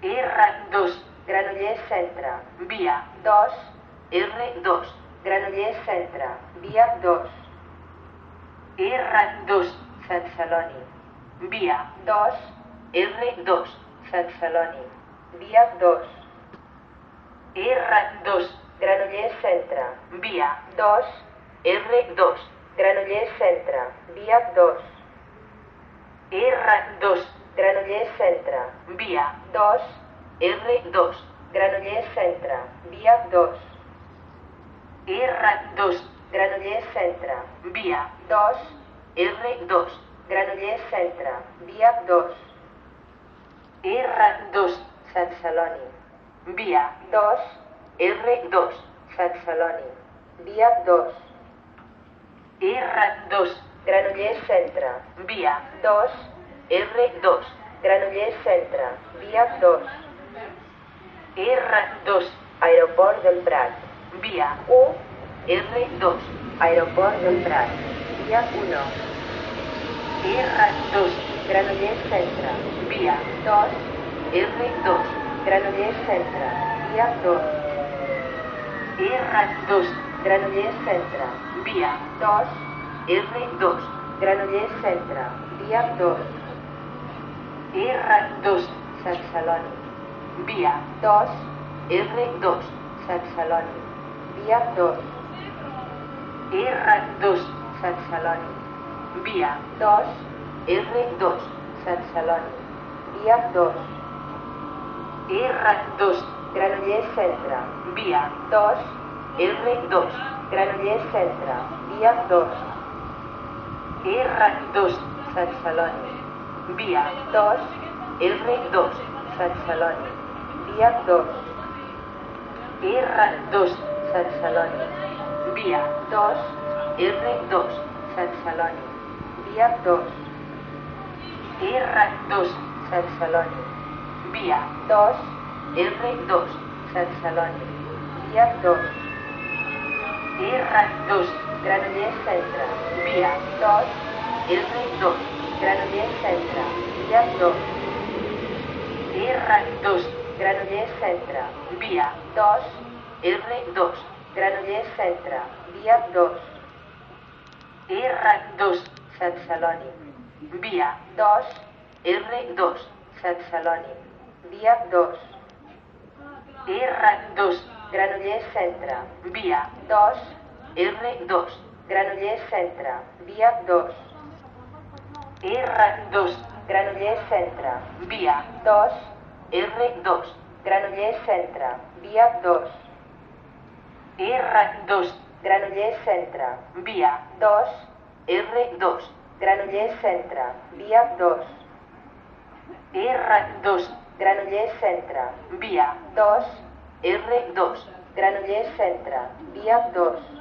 R2, Granollers Centre, via 2, R2, Granollers Centre, via 2, R2, Sant Celoni, via 2, R2, Sant Celoni, via 2, R2, Granollers Centre, via 2, R2, Granollers Centre, via 2, R2, Granollers Centre, via 2, R2, Granollers Centre, via 2, R2, Granollers Centre, via 2, R2, Granollers Centre, via 2, R2, Sant Celoni, via 2, R2, Sant Celoni, via 2, R2, Granollers Centre, via 2, R2, Granollers Centre, via 2, R2, Aeroport del Prat, via 1, R2, Aeroport del Prat, via 1, R2, Granollers Centre, via 2, R2, Granollers Centre, via 2, R2, Granollers Centre, via 2, R2, Granollers Centre, via 2, R2, Sant Celoni, via 2, R2, Sant Celoni, via 2, R2, Sant Celoni, via 2, R2, Sant Celoni, via 2, R2, Granollers Centre, via 2, R2, Granollers Centre, via 2, R2, Sant Celoni, via 2, R2, Sant Celoni, via 2, R2, Sant Celoni, via 2, R2, Sant Celoni, via 2, R2, Sant Celoni, via 2, R2, Sant Celoni, via 2, R2, Granollers Centre, via 2, R2, Granollers Centre, via 2, R2, Granollers Centre, via 2, R2, Granollers Centre, via 2, R2, Sant Celoni, via 2, R2, Sant Celoni, via 2, R2, Granollers Centre, via 2, R2, Granollers Centre, via 2, R2, Granollers Centre, via 2, R2, Granollers Centre, via 2, R2, Granollers Centre, via 2, R2, Granollers Centre, via 2, R2, Granollers Centre, via 2, R2, Granollers Centre, via 2,